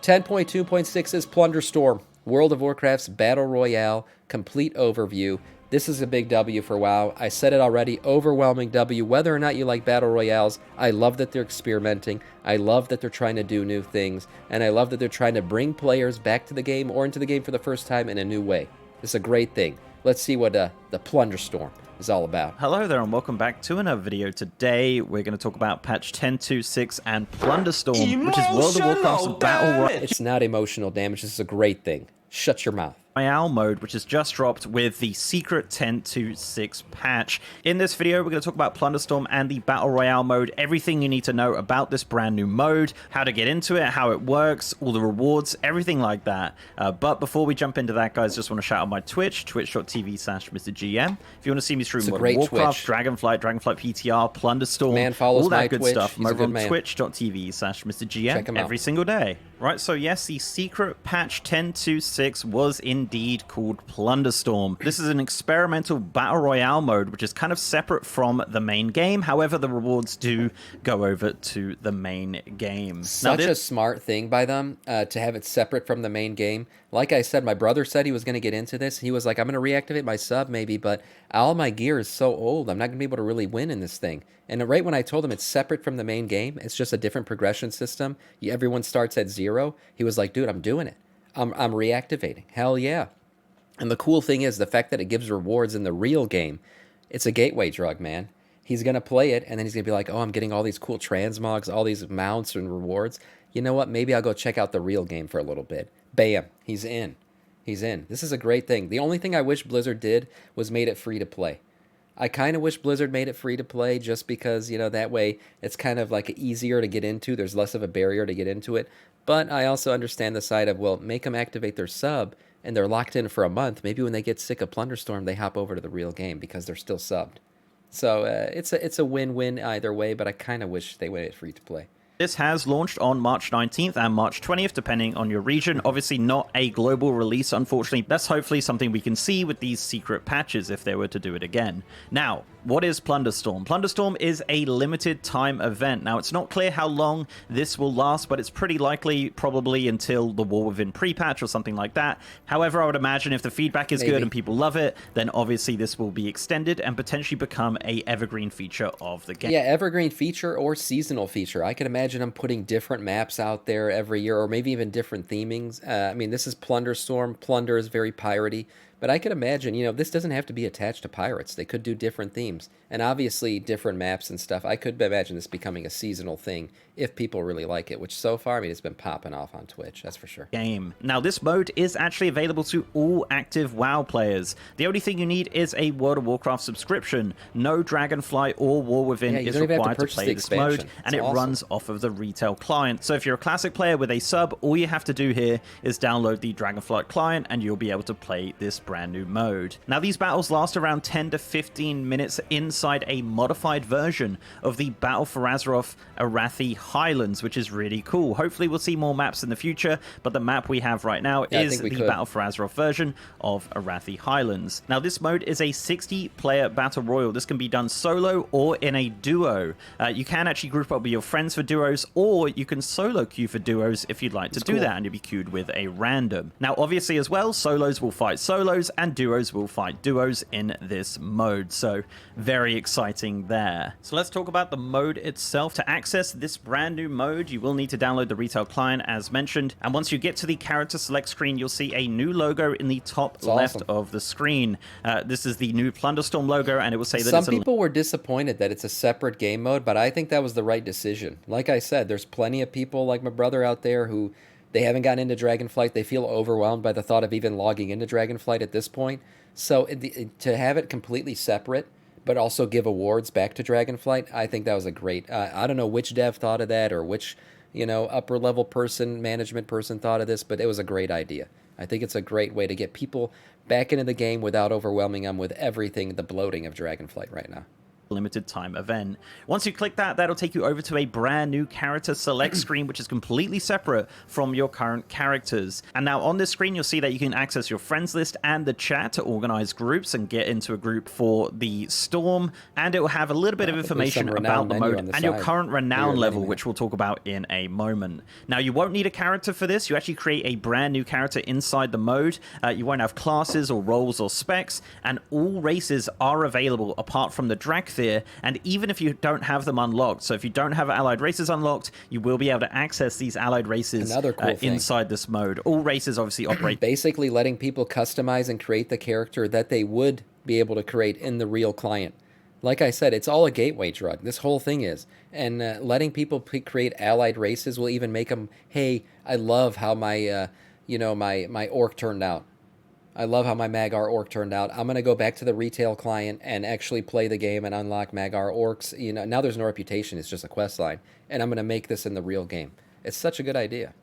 10.2.6 is Plunderstorm, World of Warcraft's Battle Royale, complete overview. This is a big W for WoW. I said it already, overwhelming W. Whether or not you like Battle Royales, I love that they're experimenting. I love that they're trying to do new things. And I love that they're trying to bring players back to the game or into the game for the first time in a new way. It's a great thing. Let's see what the Plunderstorm is all about. Hello there and welcome back to another video. Today we're going to talk about patch 10.2.6 and Plunderstorm, which is World of Warcraft's Battle Royale. It's not emotional damage, this is a great thing. Shut your mouth. Royale mode, which has just dropped with the secret 10.2.6 patch. In this video, we're going to talk about Plunderstorm and the Battle Royale mode, everything you need to know about this brand new mode, how to get into it, how it works, all the rewards, everything like that. But before we jump into that, guys, just want to shout out my Twitch, twitch.tv/MrGM. If you want to see me stream World of Warcraft, Dragonflight PTR, Plunderstorm, man follows all that my good Twitch. stuff, He's over on man. twitch.tv/MrGM every single day. Right, so yes, the secret patch 10.2.6 was indeed called Plunderstorm. This is an experimental battle royale mode, which is kind of separate from the main game. However, the rewards do go over to the main game. Such a smart thing by them to have it separate from the main game. Like I said, my brother said he was going to get into this. He was like, I'm going to reactivate my sub maybe, but all my gear is so old, I'm not going to be able to really win in this thing. And right when I told him it's separate from the main game, it's just a different progression system. Everyone starts at 0. He was like, dude, I'm doing it. I'm reactivating. Hell yeah. And the cool thing is the fact that it gives rewards in the real game. It's a gateway drug, man. He's going to play it, and then he's going to be like, oh, I'm getting all these cool transmogs, all these mounts and rewards. You know what? Maybe I'll go check out the real game for a little bit. Bam. He's in. He's in. This is a great thing. The only thing I wish Blizzard did was made it free to play. I kind of wish Blizzard made it free to play just because, you know, that way it's kind of like easier to get into. There's less of a barrier to get into it. But I also understand the side of, well, make them activate their sub and they're locked in for a month. Maybe when they get sick of Plunderstorm, they hop over to the real game because they're still subbed. So it's a win-win either way, but I kind of wish they made it free to play. This has launched on March 19th and March 20th, depending on your region. Obviously not a global release, unfortunately. That's hopefully something we can see with these secret patches if they were to do it again. Now, what is Plunderstorm? Plunderstorm is a limited time event. Now, it's not clear how long this will last, but it's pretty likely probably until the War Within pre-patch or something like that. However, I would imagine if the feedback is good and people love it, then obviously this will be extended and potentially become a evergreen feature of the game. Yeah, evergreen feature or seasonal feature. I can imagine them putting different maps out there every year, or maybe even different themings. I mean, this is Plunderstorm. Plunder is very piratey. But I could imagine, you know, this doesn't have to be attached to pirates. They could do different themes. And obviously different maps and stuff. I could imagine this becoming a seasonal thing if people really like it, which so far, I mean, it's been popping off on Twitch, that's for sure. Game. Now, this mode is actually available to all active WoW players. The only thing you need is a World of Warcraft subscription. No Dragonflight or War Within is required to play this mode, and it runs off of the retail client. So if you're a classic player with a sub, all you have to do here is download the Dragonflight client, and you'll be able to play this brand new mode. Now, these battles last around 10 to 15 minutes inside a modified version of the Battle for Azeroth Arathi Highlands, which is really cool. Hopefully we'll see more maps in the future, but the map we have right now is the Battle for Azeroth version of Arathi Highlands. Now, this mode is a 60-player battle royal. This can be done solo or in a duo. You can actually group up with your friends for duos, or you can solo queue for duos if you'd like to do that, and you'll be queued with a random. Now, obviously as well, solos will fight solos, and duos will fight duos in this mode. So very exciting there. So let's talk about the mode itself. To access this brand new mode, you will need to download the retail client as mentioned. And once you get to the character select screen, you'll see a new logo in the top left of the screen. This is the new Plunderstorm logo, and it will say that some people were disappointed that it's a separate game mode, but I think that was the right decision. Like I said, there's plenty of people like my brother out there who they haven't gotten into Dragonflight. They feel overwhelmed by the thought of even logging into Dragonflight at this point. So to have it completely separate, but also give awards back to Dragonflight, I think that was a great... I don't know which dev thought of that or which, you know, upper-level person, management person thought of this, but it was a great idea. I think it's a great way to get people back into the game without overwhelming them with everything, the bloating of Dragonflight right now. limited time event. Once you click that, that'll take you over to a brand new character select screen, which is completely separate from your current characters. And now on this screen, you'll see that you can access your friends list and the chat to organize groups and get into a group for the storm. And it will have a little bit of information about the mode and your current renown level, which we'll talk about in a moment. Now, you won't need a character for this. You actually create a brand new character inside the mode. You won't have classes or roles or specs, and all races are available apart from the Drakthir. And even if you don't have them unlocked, so if you don't have allied races unlocked, you will be able to access these allied races inside this mode. All races obviously operate. Basically letting people customize and create the character that they would be able to create in the real client. Like I said, it's all a gateway drug. This whole thing is. And letting people create allied races will even make them, hey, I love how my, my orc turned out. I love how my Magar orc turned out. I'm going to go back to the retail client and actually play the game and unlock Magar orcs. Now there's no reputation. It's just a quest line. And I'm going to make this in the real game. It's such a good idea.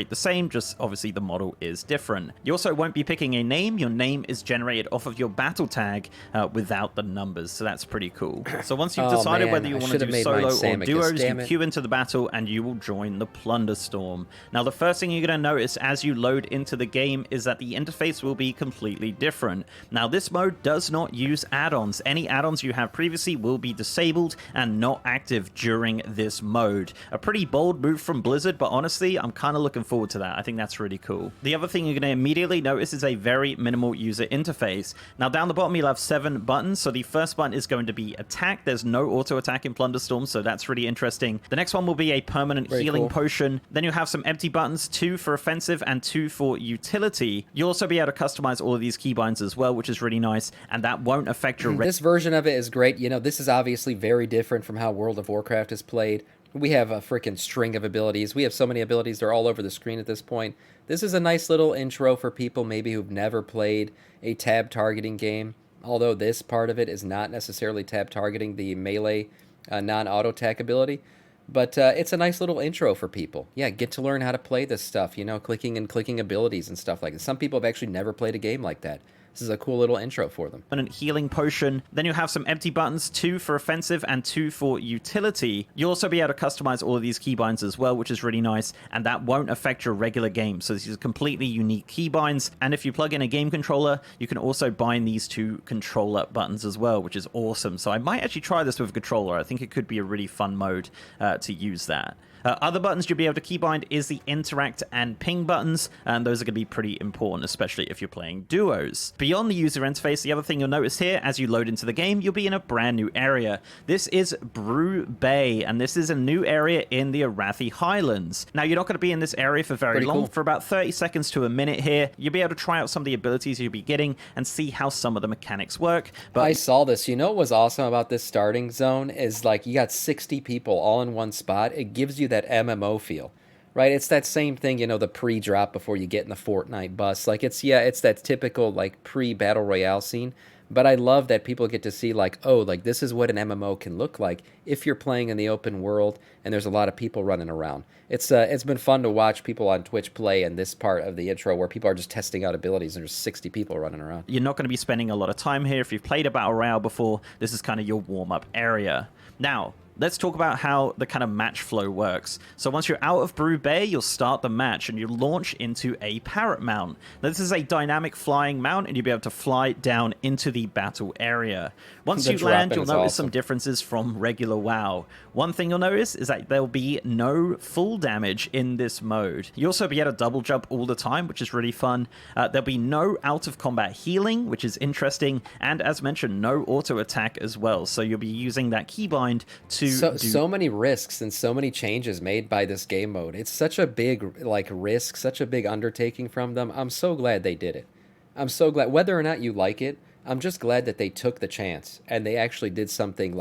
The same, just obviously the model is different. You also won't be picking a name. Your name is generated off of your battle tag without the numbers, so that's pretty cool. So once you've decided whether you want to do solo or duos, you queue into the battle and you will join the Plunderstorm. Now, the first thing you're going to notice as you load into the game is that the interface will be completely different. Now, this mode does not use add-ons. Any add-ons you have previously will be disabled and not active during this mode. A pretty bold move from Blizzard, but honestly, I'm kind of looking forward to that. I think that's really cool. The other thing you're going to immediately notice is a very minimal user interface. Now, down the bottom, you'll have 7 buttons. So the first button is going to be attack. There's no auto attack in Plunderstorm, so that's really interesting. The next one will be a permanent healing potion. Then you'll have some empty buttons, 2 for offensive and 2 for utility. You'll also be able to customize all of these keybinds as well, which is really nice, and that won't affect your... This version of it is great. This is obviously very different from how World of Warcraft is played. We have a freaking string of abilities. We have so many abilities. They're all over the screen at this point. This is a nice little intro for people maybe who've never played a tab targeting game, although this part of it is not necessarily tab targeting the melee non-auto attack ability. But it's a nice little intro for people. Yeah, get to learn how to play this stuff, clicking and clicking abilities and stuff like that. Some people have actually never played a game like that. This is a cool little intro for them. And a healing potion. Then you have some empty buttons, 2 for offensive and 2 for utility. You'll also be able to customize all of these keybinds as well, which is really nice, and that won't affect your regular game. So these are completely unique keybinds, and if you plug in a game controller, you can also bind these to controller buttons as well, which is awesome. So I might actually try this with a controller. I think it could be a really fun mode to use that. Other buttons you'll be able to keybind is the interact and ping buttons, and those are going to be pretty important, especially if you're playing duos. Beyond the user interface, the other thing you'll notice here, as you load into the game, you'll be in a brand new area. This is Brew Bay, and this is a new area in the Arathi Highlands. Now, you're not going to be in this area for very long. For about 30 seconds to a minute here, you'll be able to try out some of the abilities you'll be getting and see how some of the mechanics work. But I saw this. What was awesome about this starting zone is, you got 60 people all in one spot. It gives you that MMO feel, right? It's that same thing, the pre-drop before you get in the Fortnite bus. It's that typical, pre-Battle Royale scene. But I love that people get to see, this is what an MMO can look like if you're playing in the open world and there's a lot of people running around. It's been fun to watch people on Twitch play in this part of the intro where people are just testing out abilities and there's 60 people running around. You're not going to be spending a lot of time here. If you've played a Battle Royale before, this is kind of your warm-up area. Now, let's talk about how the kind of match flow works. So once you're out of Brew Bay, you'll start the match and you launch into a parrot mount. Now, this is a dynamic flying mount and you'll be able to fly down into the battle area. Once you land, you'll notice some differences from regular WoW. One thing you'll notice is that there'll be no full damage in this mode. You'll also be able to double jump all the time, which is really fun. There'll be no out of combat healing, which is interesting. And as mentioned, no auto attack as well. So you'll be using that keybind to so many risks and so many changes made by this game mode. It's such a big risk, such a big undertaking from them. I'm so glad they did it. I'm so glad. Whether or not you like it, I'm just glad that they took the chance and they actually did something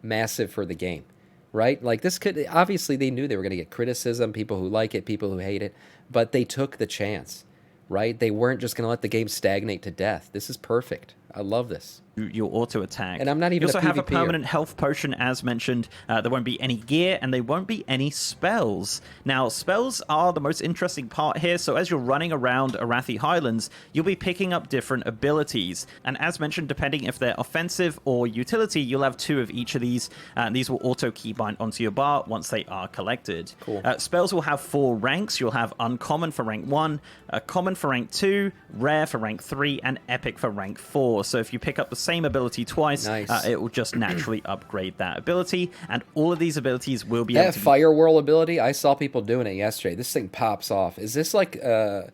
massive for the game, right? This could, obviously they knew they were going to get criticism, people who like it, people who hate it, but they took the chance, right? They weren't just going to let the game stagnate to death. This is perfect. I love this. your auto attack. And I'm not even You also have a PvPer. permanent health potion, as mentioned. There won't be any gear, and there won't be any spells. Now, spells are the most interesting part here. So as you're running around Arathi Highlands, you'll be picking up different abilities. And as mentioned, depending if they're offensive or utility, you'll have 2 of each of these. And these will auto keybind onto your bar once they are collected. Cool. Spells will have 4 ranks. You'll have uncommon for rank 1, common for rank 2, rare for rank 3, and epic for rank 4. So if you pick up the same ability twice, nice. It will just naturally upgrade that ability, and all of these abilities will be able to... That Fire Whirl ability, I saw people doing it yesterday. This thing pops off. Is this like a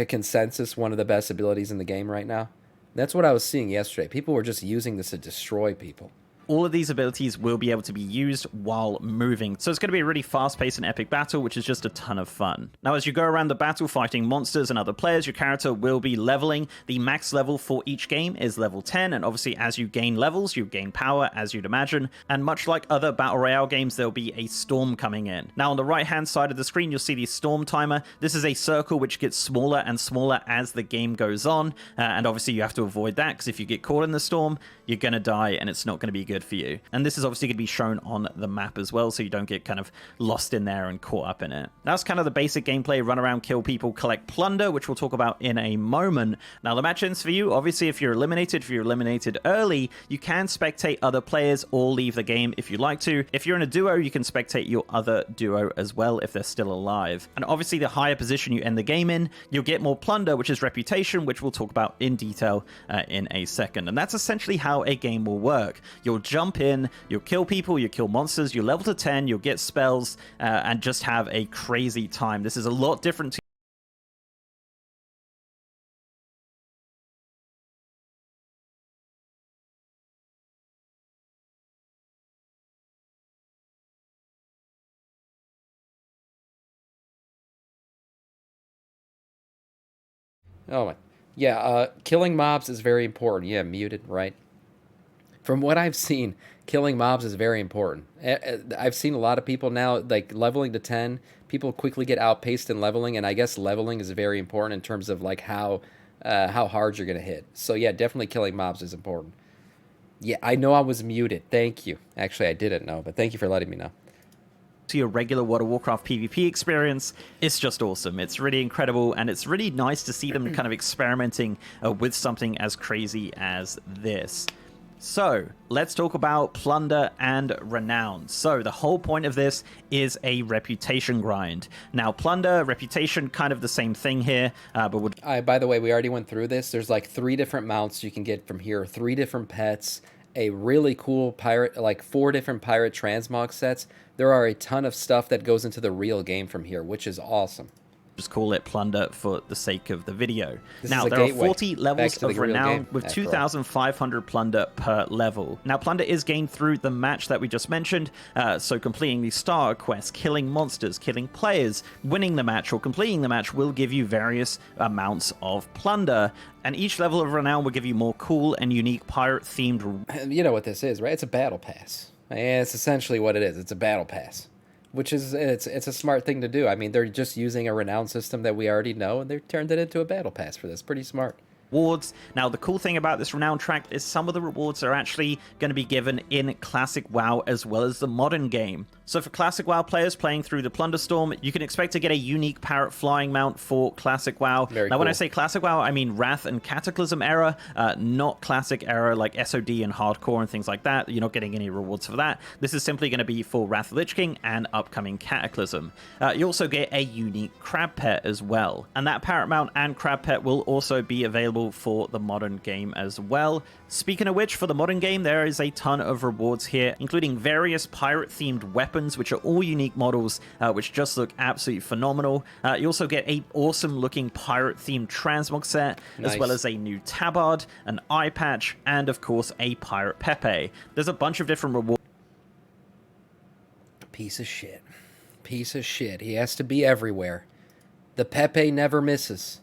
consensus one of the best abilities in the game right now? That's what I was seeing yesterday. People were just using this to destroy people. All of these abilities will be able to be used while moving. So it's going to be a really fast-paced and epic battle, which is just a ton of fun. Now, as you go around the battle fighting monsters and other players, your character will be leveling. The max level for each game is level 10, and obviously as you gain levels, you gain power, as you'd imagine. And much like other Battle Royale games, there'll be a storm coming in. Now, on the right-hand side of the screen, you'll see the storm timer. This is a circle which gets smaller and smaller as the game goes on, and obviously you have to avoid that, because if you get caught in the storm, you're going to die, and it's not going to be good for you. And this is obviously going to be shown on the map as well, so you don't get kind of lost in there and caught up in it. That's kind of the basic gameplay: run around, kill people, collect plunder, which we'll talk about in a moment. Now, the match ends for you. Obviously, if you're eliminated early, you can spectate other players or leave the game if you like to. If you're in a duo, you can spectate your other duo as well if they're still alive. And obviously, the higher position you end the game in, you'll get more plunder, which is reputation, which we'll talk about in detail in a second. And that's essentially how a game will work. You'll jump in, you'll kill people, you'll kill monsters, you'll level to 10, you'll get spells, and just have a crazy time. This is a lot different to... Oh my. Yeah, killing mobs is very important. Yeah, muted, right? From what I've seen, killing mobs is very important. I've seen a lot of people now, like, leveling to 10. People quickly get outpaced in leveling, and I guess leveling is very important in terms of, like, how hard you're going to hit. So, yeah, definitely killing mobs is important. Yeah, I know I was muted. Thank you. Actually, I didn't know, but thank you for letting me know. To your regular World of Warcraft PvP experience, it's just awesome. It's really incredible, and it's really nice to see them kind of experimenting with something as crazy as this. So, let's talk about Plunder and Renown. So, the whole point of this is a reputation grind. Now, Plunder, reputation, kind of the same thing here, but by the way, we already went through this. There's like 3 different mounts you can get from here, 3 different pets, a really cool pirate, like 4 different pirate transmog sets. There are a ton of stuff that goes into the real game from here, which is awesome. Just call it Plunder for the sake of the video. Now, there are 40 levels of Renown with 2,500 Plunder per level. Now, Plunder is gained through the match that we just mentioned, so completing the starter quest, killing monsters, killing players, winning the match, or completing the match will give you various amounts of Plunder, and each level of Renown will give you more cool and unique pirate-themed... You know what this is, right? It's a battle pass. It's essentially what it is. It's a battle pass. Which is, it's a smart thing to do. I mean, they're just using a renown system that we already know, and they turned it into a battle pass for this. Pretty smart. Rewards. Now, the cool thing about this Renown track is some of the rewards are actually going to be given in Classic WoW as well as the modern game. So for Classic WoW players playing through the Plunderstorm, you can expect to get a unique parrot flying mount for Classic WoW. Very now, cool. When I say Classic WoW, I mean Wrath and Cataclysm era, not Classic era like SOD and Hardcore and things like that. You're not getting any rewards for that. This is simply going to be for Wrath Lich King and upcoming Cataclysm. You also get a unique Crab Pet as well. And that parrot mount and Crab Pet will also be available for the modern game as well. Speaking of which, for the modern game, there is a ton of rewards here, including various pirate-themed weapons, which are all unique models, which just look absolutely phenomenal. You also get a awesome-looking pirate-themed transmog set, nice. as well as a new tabard, an eye patch, and, of course, a pirate Pepe. There's a bunch of different rewards. Piece of shit. Piece of shit. He has to be everywhere. The Pepe never misses.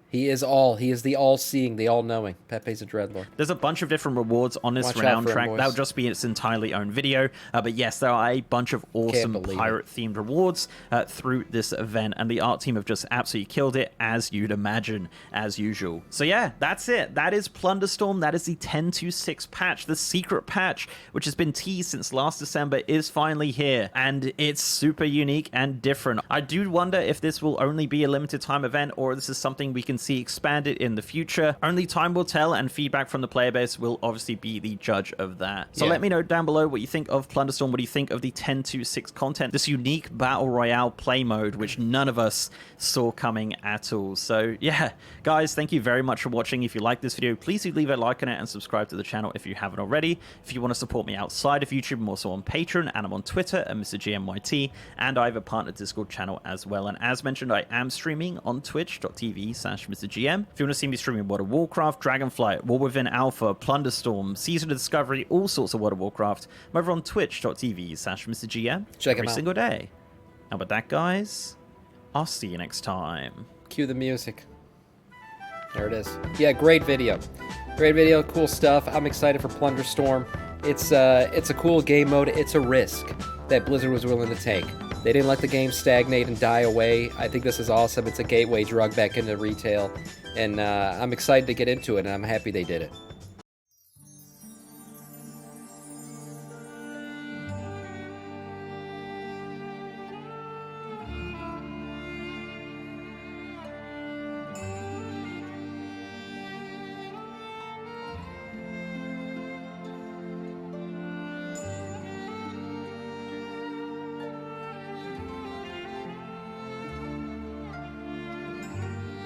He is all. He is the all-seeing, the all-knowing. Pepe's a dreadlord. There's a bunch of different rewards on this renown track. That'll just be its entirely own video. But yes, there are a bunch of awesome pirate-themed rewards through this event, and the art team have just absolutely killed it, as you'd imagine, as usual. So yeah, that's it. That is Plunderstorm. That is the 10.26 patch. The secret patch, which has been teased since last December, is finally here, and it's super unique and different. I do wonder if this will only be a limited time event, or this is something we can see expanded in the future. Only time will tell, and feedback from the player base will obviously be the judge of that. So let me know down below what you think of Plunderstorm. What do you think of the 10.26 content, this unique battle royale play mode, which none of us saw coming at all? So yeah, guys, thank you very much for watching. If you like this video, please do leave a like on it and subscribe to the channel if you haven't already. If you want to support me outside of YouTube, I'm also on Patreon, and I'm on Twitter at MrGMYT, and I have a partner Discord channel as well. And as mentioned, I am streaming on twitch.tv/MrGM. If you want to see me streaming World of Warcraft, Dragonflight, War Within Alpha, Plunderstorm, Season of Discovery, all sorts of World of Warcraft, I'm over on twitch.tv/MrGM every single day. And with that, guys, I'll see you next time. Cue the music. There it is. Yeah, great video. Great video, cool stuff. I'm excited for Plunderstorm. It's a cool game mode. It's a risk that Blizzard was willing to take. They didn't let the game stagnate and die away. I think this is awesome. It's a gateway drug back into retail, and I'm excited to get into it, and I'm happy they did it.